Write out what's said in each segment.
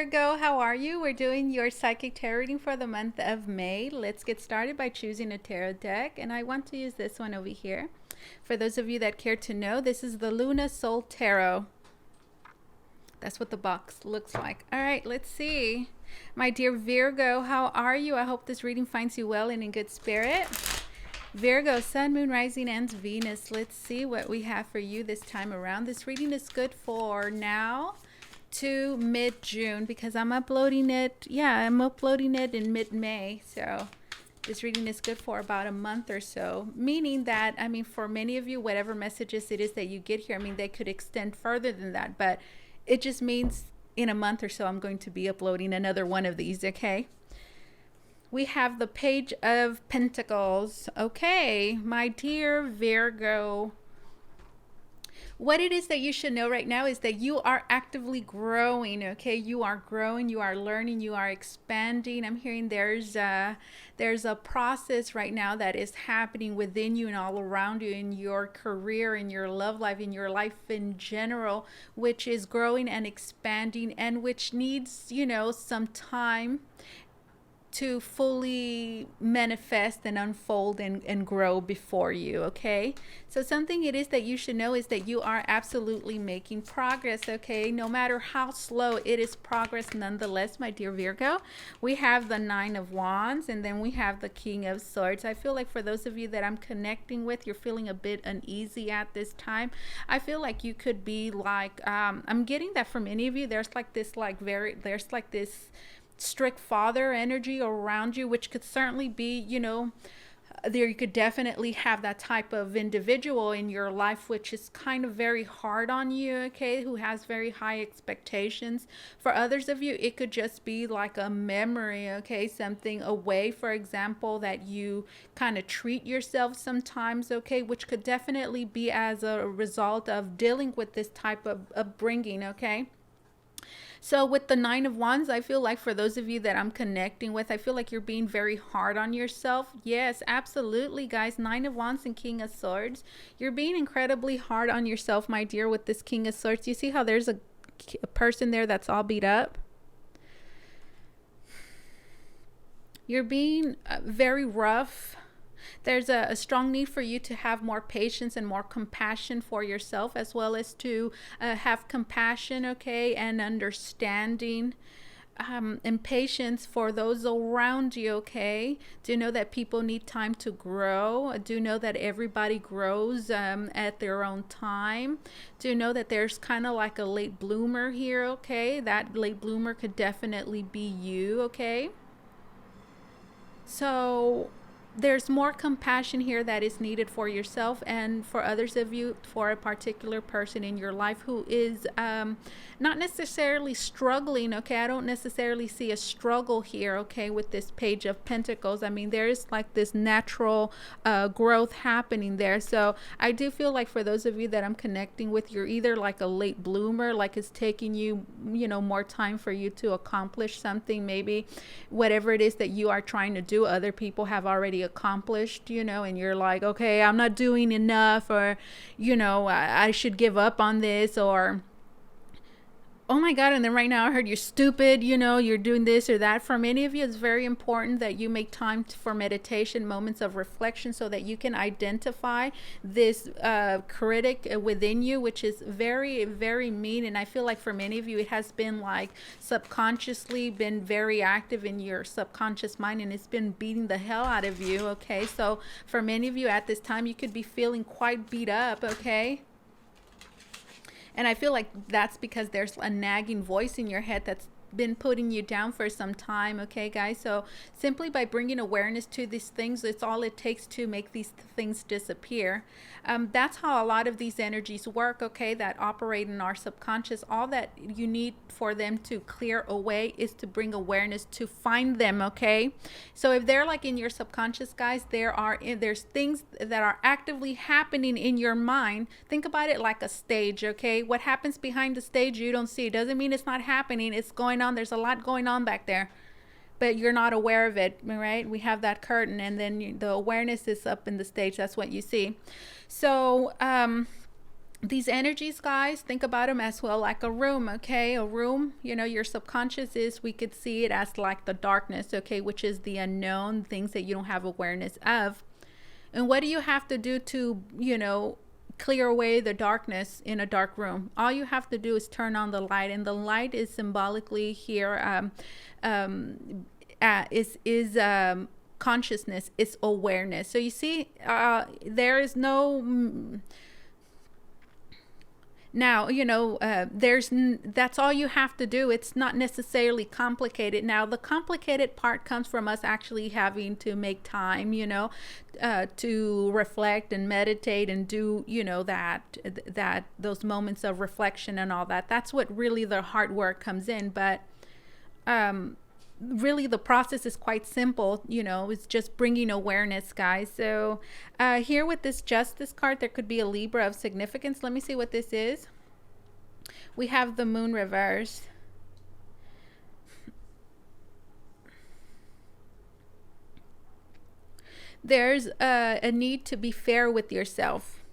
Virgo, how are you? We're doing your psychic tarot reading for the month of May. Let's get started by choosing a tarot deck, and I want to use this one over here. For those of you that care to know, this is the Luna Soul Tarot. That's what the box looks like. All right, let's see. My dear Virgo, how are you? I hope this reading finds you well and in good spirit. Virgo, Sun, Moon, Rising, and Venus. Let's see what we have for you this time around. This reading is good for now to mid-June because I'm uploading it. Yeah, I'm uploading it in mid-May. So this reading is good for about a month or so, meaning that, I mean, for many of you, whatever messages it is that you get here, I mean, they could extend further than that, but it just means in a month or so, I'm going to be uploading another one of these, okay? We have the Page of Pentacles. Okay, my dear Virgo, what it is that you should know right now is that you are actively growing, okay? You are growing, you are learning, you are expanding. I'm hearing there's a process right now that is happening within you and all around you in your career, in your love life, in your life in general, which is growing and expanding and which needs, you know, some time to fully manifest and unfold and grow before you, okay? So something it is that you should know is that you are absolutely making progress, okay? No matter how slow, it is progress nonetheless, my dear Virgo. We have the Nine of Wands, and then we have the King of Swords. I feel like for those of you that I'm connecting with, you're feeling a bit uneasy at this time. I feel like you could be like, I'm getting that from many of you. There's like this strict father energy around you, which could certainly be, you know, there you could definitely have that type of individual in your life which is kind of very hard on you, okay, who has very high expectations. For others of you, it could just be like a memory, okay, something away, for example, that you kind of treat yourself sometimes, okay, which could definitely be as a result of dealing with this type of upbringing, okay. So with the Nine of Wands, I feel like for those of you that I'm connecting with, I feel like you're being very hard on yourself. Yes, absolutely, guys. Nine of Wands and King of Swords. You're being incredibly hard on yourself, my dear, with this King of Swords. You see how there's a person there that's all beat up? You're being very rough. There's a strong need for you to have more patience and more compassion for yourself, as well as to have compassion, okay, and understanding and patience for those around you, okay? Do know that people need time to grow. Do know that everybody grows at their own time. Do know that there's kind of like a late bloomer here, okay? That late bloomer could definitely be you, okay? So there's more compassion here that is needed for yourself and for others of you, for a particular person in your life who is not necessarily struggling, okay? I don't necessarily see a struggle here, okay, with this Page of Pentacles. I mean, there is like this natural growth happening there. So I do feel like for those of you that I'm connecting with, you're either like a late bloomer, like it's taking you, you know, more time for you to accomplish something. Maybe whatever it is that you are trying to do, other people have already accomplished, you know, and you're like, okay, I'm not doing enough, or, you know, I should give up on this, or oh my God, and then right now I heard you're stupid, you know, you're doing this or that. For many of you, it's very important that you make time for meditation, moments of reflection, so that you can identify this critic within you, which is very, very mean. And I feel like for many of you, it has been like subconsciously been very active in your subconscious mind, and it's been beating the hell out of you, okay? So for many of you at this time, you could be feeling quite beat up, okay? And I feel like that's because there's a nagging voice in your head that's been putting you down for some time, okay, guys? So simply by bringing awareness to these things, it's all it takes to make these things disappear. That's how a lot of these energies work, okay, that operate in our subconscious. All that you need for them to clear away is to bring awareness to find them, okay? So if they're like in your subconscious, guys, there's things that are actively happening in your mind. Think about it like a stage, okay? What happens behind the stage you don't see. It doesn't mean it's not happening. It's going on. There's a lot going on back there, but you're not aware of it, right? We have that curtain, and then the awareness is up in the stage. That's what you see. So These energies, guys, think about them as well like a room. Okay, a room, you know, your subconscious is, we could see it as like the darkness, okay, which is the unknown, things that you don't have awareness of. And what do you have to do to, you know, clear away the darkness in a dark room? All you have to do is turn on the light, and the light is symbolically here, is consciousness, it's awareness. So you see, there is no now, you know, that's all you have to do. It's not necessarily complicated. Now, the complicated part comes from us actually having to make time, you know, to reflect and meditate and do, you know, that those moments of reflection and all that. That's what really the hard work comes in. But really the process is quite simple, you know, it's just bringing awareness, guys. So here with this Justice card, there could be a Libra of significance. Let me see what this is. We have the Moon reversed. There's a need to be fair with yourself.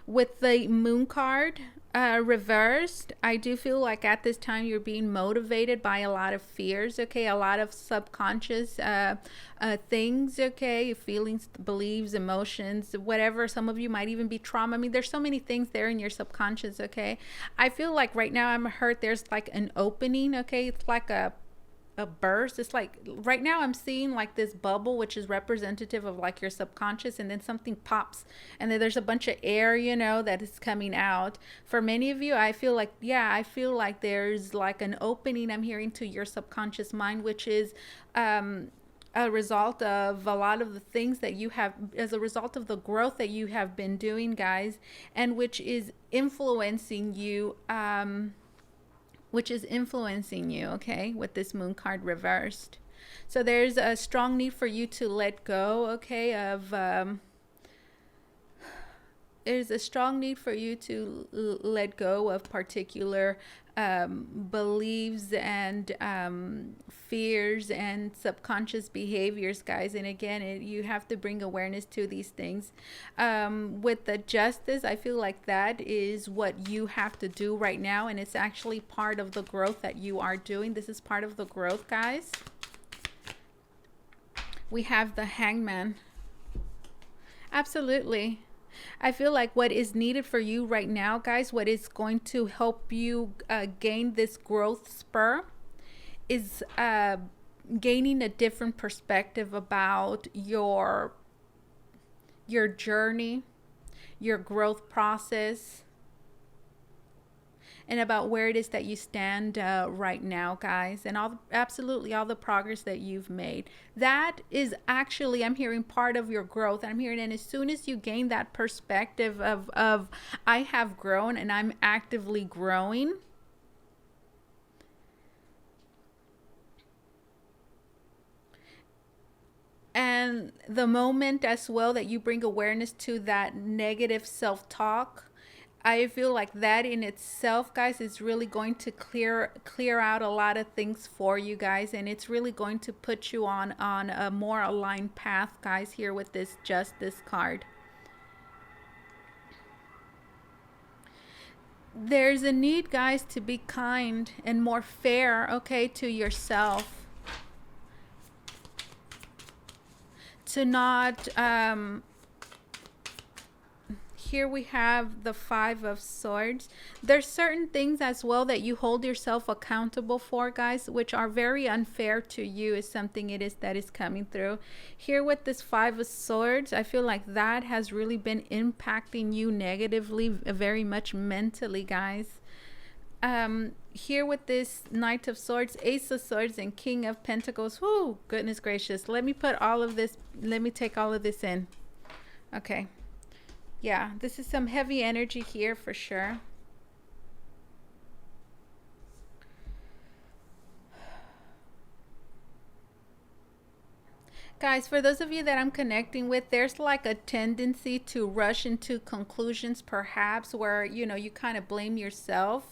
With the Moon card reversed, I do feel like at this time you're being motivated by a lot of fears, okay, a lot of subconscious things, okay, feelings, beliefs, emotions, whatever. Some of you might even be trauma. I mean, there's so many things there in your subconscious, okay. I feel like right now I'm hurt. There's like an opening, okay. It's like a burst. It's like right now I'm seeing like this bubble, which is representative of like your subconscious, and then something pops, and then there's a bunch of air, you know, that is coming out. For many of you, I feel like, yeah, I feel like there's like an opening I'm hearing to your subconscious mind, which is a result of a lot of the things that you have, as a result of the growth that you have been doing, guys, and which is influencing you, okay, with this Moon card reversed. So there's a strong need for you to let go, okay, of there's a strong need for you to let go of particular beliefs and fears and subconscious behaviors, guys. And again, you have to bring awareness to these things. With the Justice, I feel like that is what you have to do right now, and it's actually part of the growth that you are doing. This is part of the growth, guys. We have the Hangman. Absolutely. I feel like what is needed for you right now, guys, what is going to help you gain this growth spur is gaining a different perspective about your journey, your growth process, and about where it is that you stand right now, guys, and absolutely all the progress that you've made. That is actually, I'm hearing, part of your growth. And I'm hearing, and as soon as you gain that perspective of I have grown and I'm actively growing, and the moment as well that you bring awareness to that negative self-talk, I feel like that in itself, guys, is really going to clear out a lot of things for you, guys, and it's really going to put you on a more aligned path, guys, here with this Justice card. There's a need, guys, to be kind and more fair, okay, to yourself. To not here we have the Five of Swords. There's certain things as well that you hold yourself accountable for, guys, which are very unfair to you, is something it is that is coming through. Here with this Five of Swords, I feel like that has really been impacting you negatively, very much mentally, guys. Here with this Knight of Swords, Ace of Swords, and King of Pentacles. Whoo, goodness gracious. Let me take all of this in. Okay. Yeah, this is some heavy energy here for sure. Guys, for those of you that I'm connecting with, there's like a tendency to rush into conclusions, perhaps, where, you know, you kind of blame yourself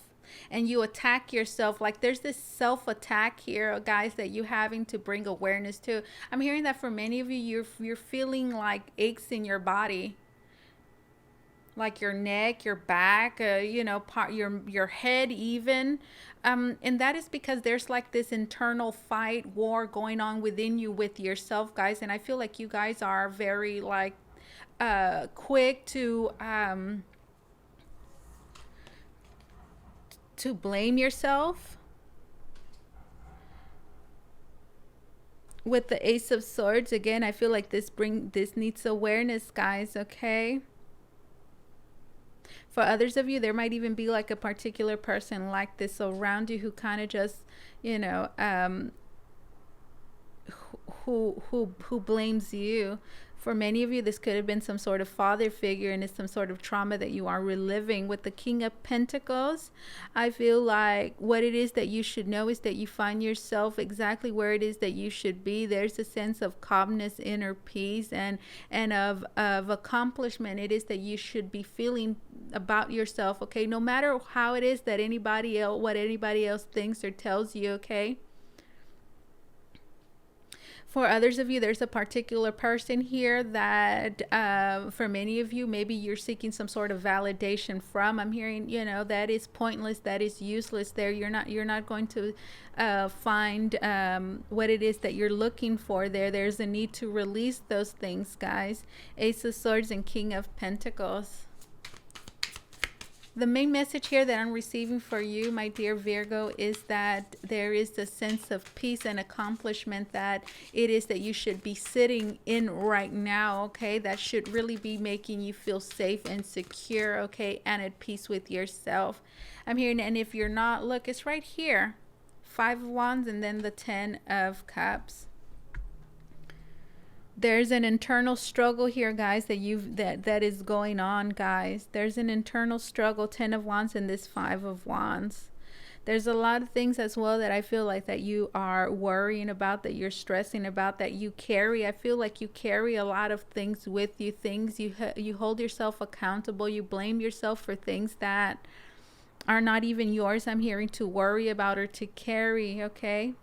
and you attack yourself. Like there's this self-attack here, guys, that you having to bring awareness to. I'm hearing that for many of you, you're feeling like aches in your body. like your neck, your back, your head even. And that is because there's like this internal fight war going on within you with yourself, guys. And I feel like you guys are very like quick to blame yourself with the Ace of Swords. Again, I feel like this needs awareness, guys. Okay. For others of you, there might even be like a particular person like this around you who kind of just, you know, who blames you. For many of you, this could have been some sort of father figure, and it's some sort of trauma that you are reliving. With the King of Pentacles, I feel like what it is that you should know is that you find yourself exactly where it is that you should be. There's a sense of calmness, inner peace, and of accomplishment it is that you should be feeling about yourself. Okay, no matter how it is that what anybody else thinks or tells you. Okay. For others of you, there's a particular person here that for many of you, maybe you're seeking some sort of validation from. I'm hearing, that is pointless, that is useless there. You're not going to find what it is that you're looking for there. There's a need to release those things, guys. Ace of Swords and King of Pentacles. The main message here that I'm receiving for you, my dear Virgo, is that there is a sense of peace and accomplishment that it is that you should be sitting in right now, okay? That should really be making you feel safe and secure, okay? And at peace with yourself. I'm hearing, and if you're not, look, it's right here. 5 of Wands and then the 10 of Cups. There's an internal struggle here, guys, that is going on, guys. There's an internal struggle. 10 of Wands and this 5 of Wands. There's a lot of things as well that I feel like that you are worrying about, that you're stressing about, that you carry. I feel like you carry a lot of things with you, things you hold yourself accountable. You blame yourself for things that are not even yours. I'm hearing to worry about or to carry, okay?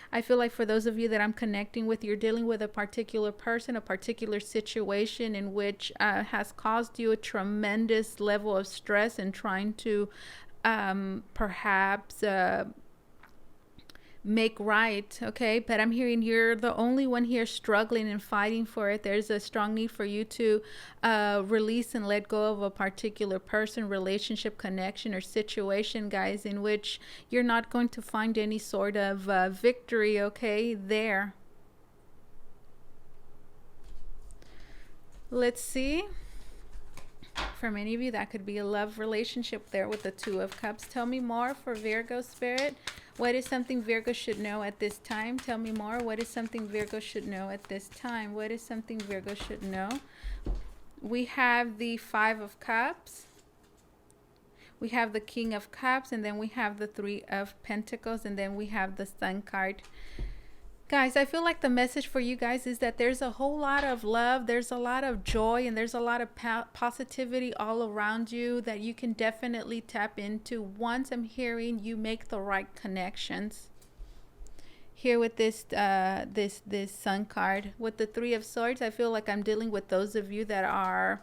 I feel like for those of you that I'm connecting with, you're dealing with a particular person, a particular situation in which has caused you a tremendous level of stress and trying to perhaps make right, okay? But I'm hearing you're the only one here struggling and fighting for it. There's a strong need for you to release and let go of a particular person, relationship, connection, or situation, guys, in which you're not going to find any sort of victory, okay, there. Let's see. For many of you, that could be a love relationship there with the 2 of Cups. Tell me more for Virgo Spirit. What is something Virgo should know at this time? Tell me more. What is something Virgo should know at this time? What is something Virgo should know? We have the 5 of Cups. We have the King of Cups. And then we have the 3 of Pentacles. And then we have the Sun card. Guys, I feel like the message for you guys is that there's a whole lot of love, there's a lot of joy, and there's a lot of positivity all around you that you can definitely tap into once I'm hearing you make the right connections. Here with this Sun card, with the 3 of Swords, I feel like I'm dealing with those of you that are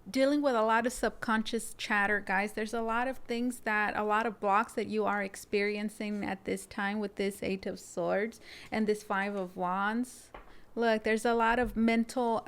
dealing with a lot of subconscious chatter, guys. There's a lot of things a lot of blocks that you are experiencing at this time with this 8 of Swords and this 5 of Wands. Look, there's a lot of mental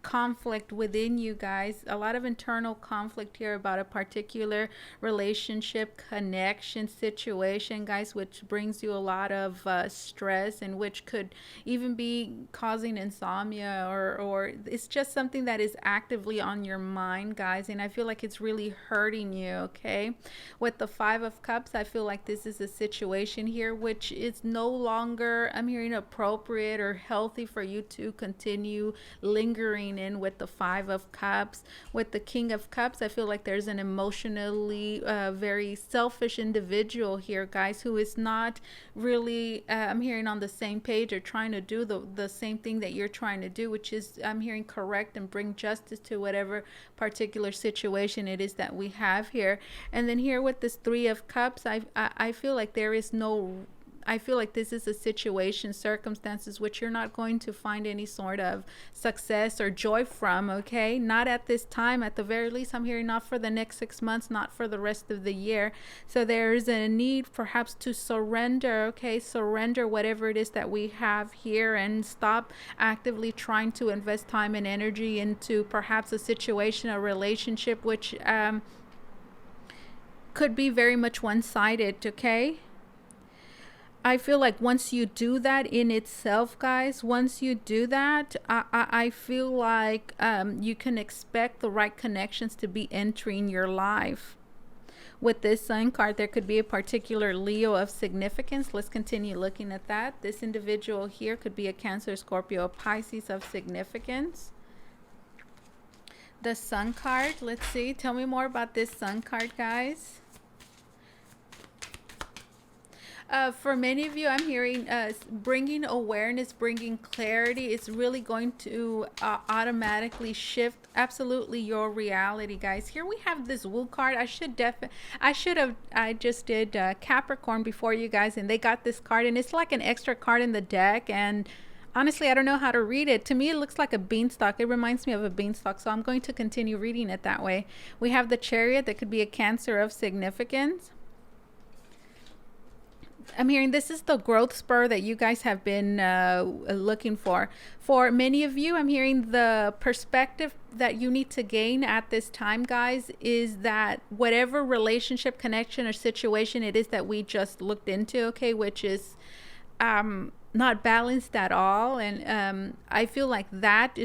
conflict within you guys, a lot of internal conflict here about a particular relationship, connection, situation, guys, which brings you a lot of stress and which could even be causing insomnia or it's just something that is actively on your mind, guys, and I feel like it's really hurting you, okay? With the 5 of Cups, I feel like this is a situation here which is no longer, I'm hearing, appropriate or healthy for you to continue lingering in with the 5 of Cups. With the King of Cups, I feel like there's an emotionally very selfish individual here, guys, who is not really, I'm hearing, on the same page or trying to do the same thing that you're trying to do, which is, I'm hearing, correct and bring justice to whatever particular situation it is that we have here. And then here with this 3 of Cups, I feel like there is no I feel like this is a situation, circumstances which you're not going to find any sort of success or joy from, okay? Not at this time. At the very least, I'm hearing not for the next 6 months, not for the rest of the year. So there's a need perhaps to surrender, okay? Surrender whatever it is that we have here and stop actively trying to invest time and energy into perhaps a situation, a relationship, which could be very much one-sided, okay? I feel like once you do that in itself, guys, once you do that, I feel like you can expect the right connections to be entering your life. With this Sun card, there could be a particular Leo of significance. Let's continue looking at that. This individual here could be a Cancer, Scorpio, Pisces of significance. The Sun card, let's see. Tell me more about this Sun card, guys. For many of you, I'm hearing bringing awareness, bringing clarity. It's really going to automatically shift absolutely your reality, guys. Here we have this Woo card. I just did Capricorn before you guys, and they got this card, and it's like an extra card in the deck. And honestly, I don't know how to read it. To me, it looks like a beanstalk. It reminds me of a beanstalk, so I'm going to continue reading it that way. We have the Chariot. That could be a Cancer of significance. I'm hearing this is the growth spur that you guys have been looking for. For many of you, I'm hearing the perspective that you need to gain at this time, guys, is that whatever relationship, connection, or situation it is that we just looked into, okay, which is not balanced at all. And I feel like that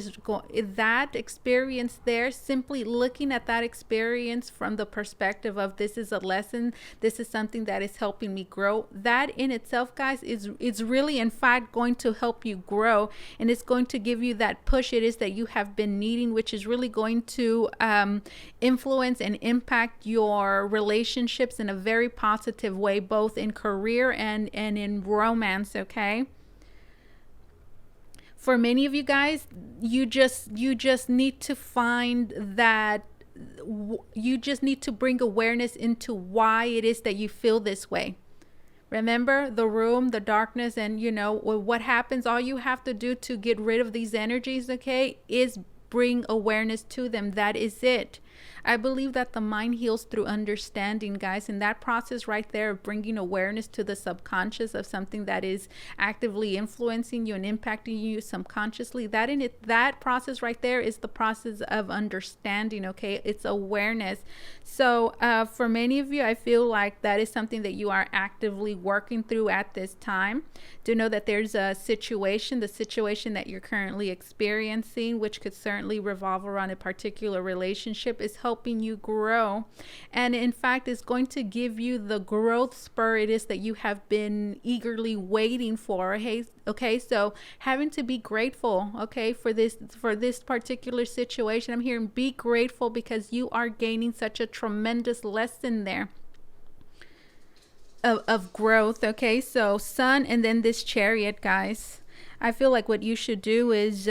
experience there, simply looking at that experience from the perspective of this is a lesson, this is something that is helping me grow, that in itself, guys, is really in fact going to help you grow, and it's going to give you that push it is that you have been needing, which is really going to influence and impact your relationships in a very positive way, both in career and in romance, okay? For many of you guys, you just need to find that you just need to bring awareness into why it is that you feel this way. Remember the room, the darkness, and what happens. All you have to do to get rid of these energies, okay, is bring awareness to them. That is it. I believe that the mind heals through understanding, guys, and that process right there of bringing awareness to the subconscious of something that is actively influencing you and impacting you subconsciously, that process right there is the process of understanding, okay? It's awareness. So for many of you, I feel like that is something that you are actively working through at this time. Do know that there's a situation, the situation that you're currently experiencing, which could certainly revolve around a particular relationship, is helping you grow, and in fact is going to give you the growth spur it is that you have been eagerly waiting for. Okay, so having to be grateful, okay, for this particular situation. I'm hearing be grateful because you are gaining such a tremendous lesson there of growth. Okay, so Sun and then this Chariot, guys. I feel like what you should do is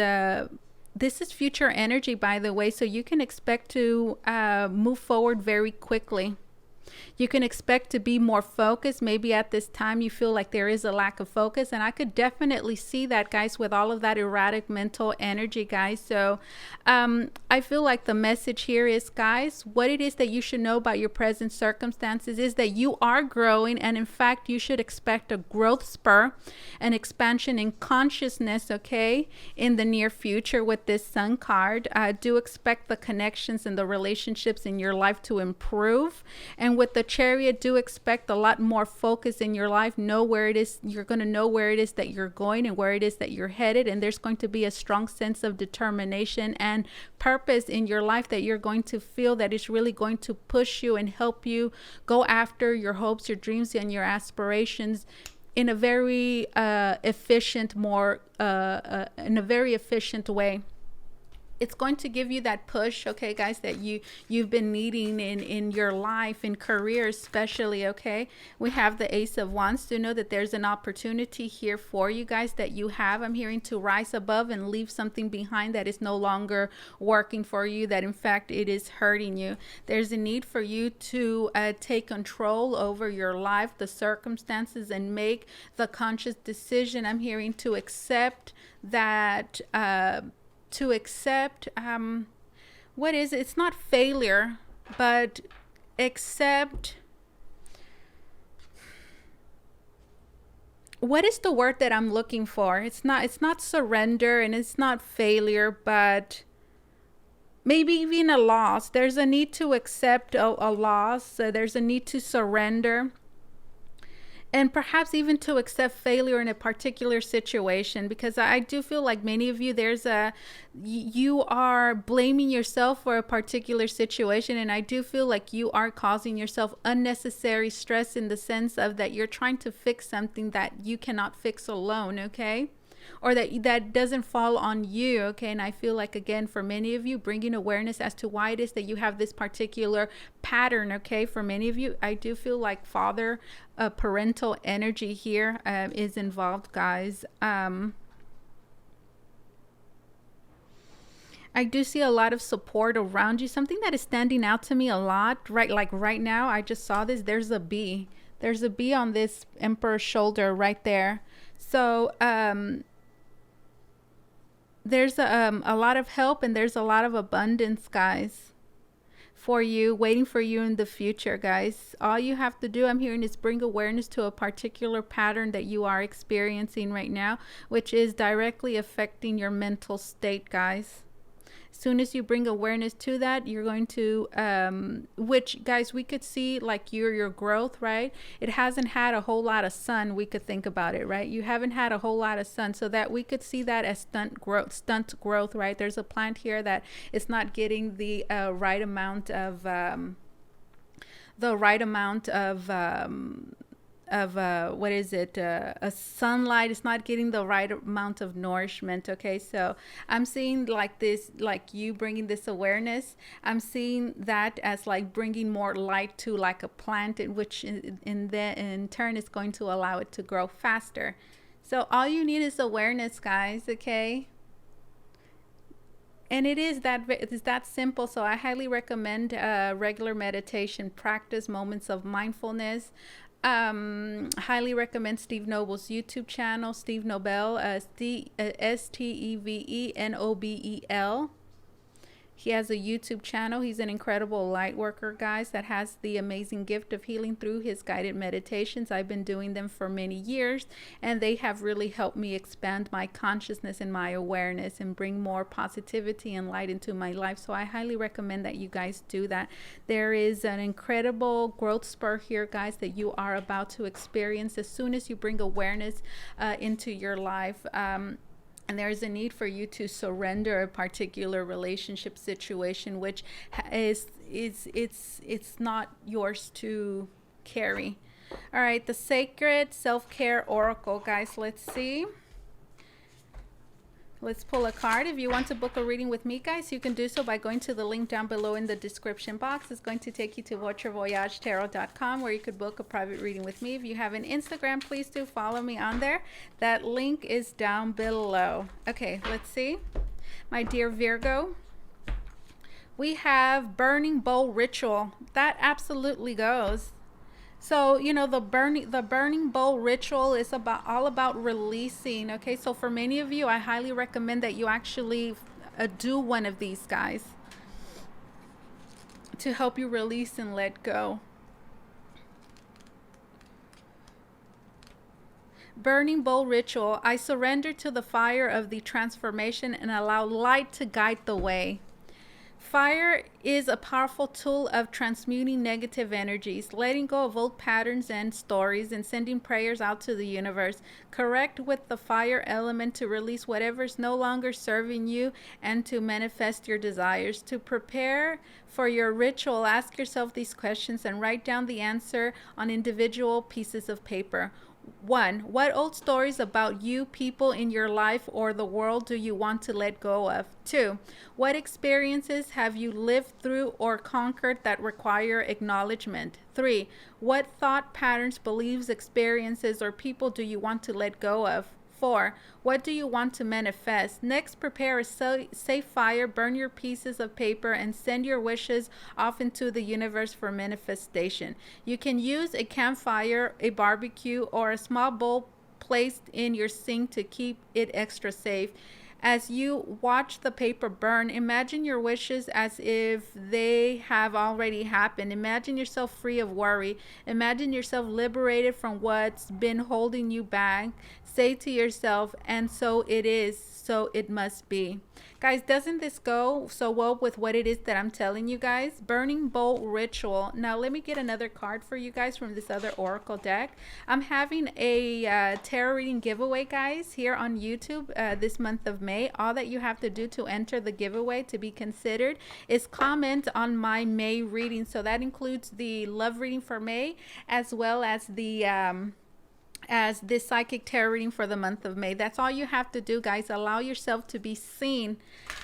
this is future energy, by the way, so you can expect to move forward very quickly. You can expect to be more focused. Maybe at this time you feel like there is a lack of focus, and I could definitely see that, guys, with all of that erratic mental energy, guys. So I feel like the message here is, guys, what it is that you should know about your present circumstances is that you are growing, and in fact you should expect a growth spur, an expansion in consciousness, okay, in the near future. With this Sun card, do expect the connections and the relationships in your life to improve. And with the Chariot, do expect a lot more focus in your life. Know where it is, you're going to know where it is that you're going and where it is that you're headed, and there's going to be a strong sense of determination and purpose in your life that you're going to feel that is really going to push you and help you go after your hopes, your dreams, and your aspirations in a very efficient way. it's going to give you that push, okay, guys, that you've been needing in your life, in career especially. Okay, we have the Ace of Wands to know that there's an opportunity here for you guys that you have. I'm hearing to rise above and leave something behind that is no longer working for you, that in fact it is hurting you. There's a need for you to take control over your life, the circumstances, and make the conscious decision. I'm hearing to accept that to accept what is it? It's not failure, but accept, what is the word that I'm looking for? It's not surrender, and it's not failure, but maybe even a loss. There's a need to accept a loss. There's a need to surrender, and perhaps even to accept failure in a particular situation, because I do feel like many of you, you are blaming yourself for a particular situation, and I do feel like you are causing yourself unnecessary stress, in the sense of that you're trying to fix something that you cannot fix alone, okay? Or that doesn't fall on you, okay? And I feel like, again, for many of you, bringing awareness as to why it is that you have this particular pattern, okay? For many of you, I do feel like father parental energy here is involved, guys. I do see a lot of support around you. Something that is standing out to me a lot, right? Like right now, I just saw this. There's a bee. There's a bee on this emperor's shoulder right there. So there's a lot of help, and there's a lot of abundance, guys, for you, waiting for you in the future, guys. All you have to do, I'm hearing, is bring awareness to a particular pattern that you are experiencing right now, which is directly affecting your mental state, guys. As soon as you bring awareness to that, you're going to which, guys, we could see like your growth, right? It hasn't had a whole lot of sun. We could think about it, right? You haven't had a whole lot of sun, so that we could see that as stunt growth, right? There's a plant here that is not getting the right amount of what is it, a sunlight. Is not getting the right amount of nourishment, okay? So I'm seeing like this, like you bringing this awareness, I'm seeing that as like bringing more light to like a plant, in which in turn is going to allow it to grow faster. So all you need is awareness, guys, okay? And it is that simple. So I highly recommend regular meditation practice, moments of mindfulness. Highly recommend Steve Noble's YouTube channel, Steve Nobel, Stevenobel. He has a YouTube channel. He's an incredible light worker, guys, that has the amazing gift of healing through his guided meditations. I've been doing them for many years, and they have really helped me expand my consciousness and my awareness and bring more positivity and light into my life. So I highly recommend that you guys do that. There is an incredible growth spur here, guys, that you are about to experience as soon as you bring awareness into your life. And there's a need for you to surrender a particular relationship situation, which it's not yours to carry. All right, the Sacred Self-Care Oracle, guys. Let's see. Let's pull a card. If you want to book a reading with me, guys, you can do so by going to the link down below in the description box. It's going to take you to VotreVoyageTarot.com, where you could book a private reading with me. If you have an Instagram, please do follow me on there. That link is down below. Okay, let's see. My dear Virgo, we have Burning Bowl Ritual. That absolutely goes. So, you know, the burning bowl ritual is all about releasing. Okay, so for many of you, I highly recommend that you actually do one of these, guys, to help you release and let go. Burning bowl ritual. I surrender to the fire of the transformation and allow light to guide the way. Fire is a powerful tool of transmuting negative energies, letting go of old patterns and stories, and sending prayers out to the universe. Correct with the fire element to release whatever is no longer serving you and to manifest your desires. To prepare for your ritual, ask yourself these questions and write down the answer on individual pieces of paper. One, what old stories about you, people in your life, or the world do you want to let go of? Two, what experiences have you lived through or conquered that require acknowledgement? Three, what thought patterns, beliefs, experiences, or people do you want to let go of? Four, what do you want to manifest? Next, prepare a safe fire, burn your pieces of paper, and send your wishes off into the universe for manifestation. You can use a campfire, a barbecue, or a small bowl placed in your sink to keep it extra safe. As you watch the paper burn, imagine your wishes as if they have already happened. Imagine yourself free of worry. Imagine yourself liberated from what's been holding you back. Say to yourself, and so it is, so it must be. Guys, doesn't this go so well with what it is that I'm telling you guys? Burning bowl ritual. Now, let me get another card for you guys from this other oracle deck. I'm having a tarot reading giveaway, guys, here on YouTube this month of May. All that you have to do to enter the giveaway to be considered is comment on my May reading. So that includes the love reading for May, as well as the as this psychic tarot reading for the month of May. That's all you have to do, guys. Allow yourself to be seen.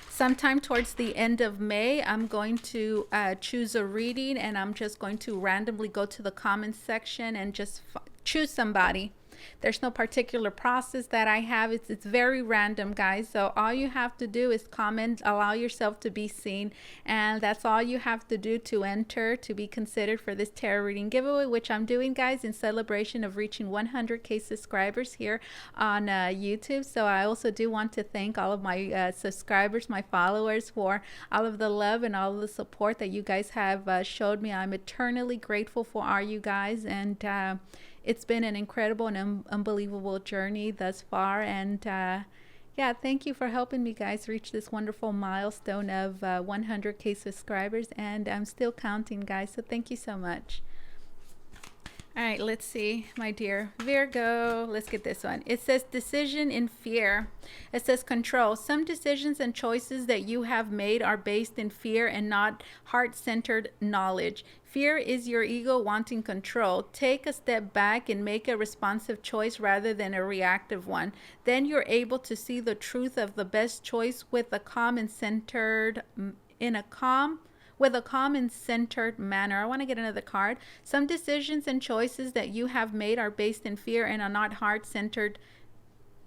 Sometime towards the end of May, I'm going to choose a reading, and I'm just going to randomly go to the comments section and just choose somebody. There's no particular process that I have. It's very random, guys. So all you have to do is comment, allow yourself to be seen, and that's all you have to do to enter to be considered for this tarot reading giveaway, which I'm doing, guys, in celebration of reaching 100K subscribers here on YouTube. So I also do want to thank all of my subscribers, my followers, for all of the love and all of the support that you guys have showed me. I'm eternally grateful for all you guys, and it's been an incredible and unbelievable journey thus far. And yeah, thank you for helping me, guys, reach this wonderful milestone of 100K subscribers. And I'm still counting, guys. So thank you so much. All right, let's see, my dear Virgo. Let's get this one. It says decision in fear. It says control. Some decisions and choices that you have made are based in fear and not heart-centered knowledge. Fear is your ego wanting control. Take a step back and make a responsive choice rather than a reactive one. Then you're able to see the truth of the best choice with a calm and centered and centered manner. I want to get another card. Some decisions and choices that you have made are based in fear and are not heart-centered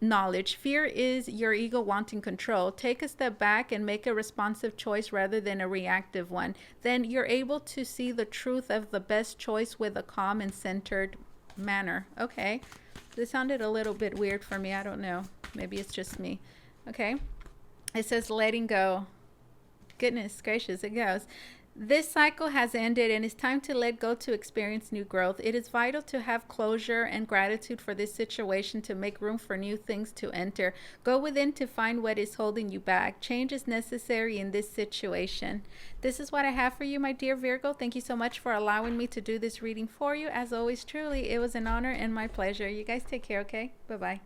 knowledge. Fear is your ego wanting control. Take a step back and make a responsive choice rather than a reactive one. Then you're able to see the truth of the best choice with a calm and centered manner. Okay. This sounded a little bit weird for me. I don't know. Maybe it's just me. Okay. It says letting go. Goodness gracious, it goes. This cycle has ended and it's time to let go to experience new growth. It is vital to have closure and gratitude for this situation to make room for new things to enter. Go within to find what is holding you back. Change is necessary in this situation. This is what I have for you, my dear Virgo. Thank you so much for allowing me to do this reading for you. As always, truly, it was an honor and my pleasure. You guys take care, okay? Bye-bye.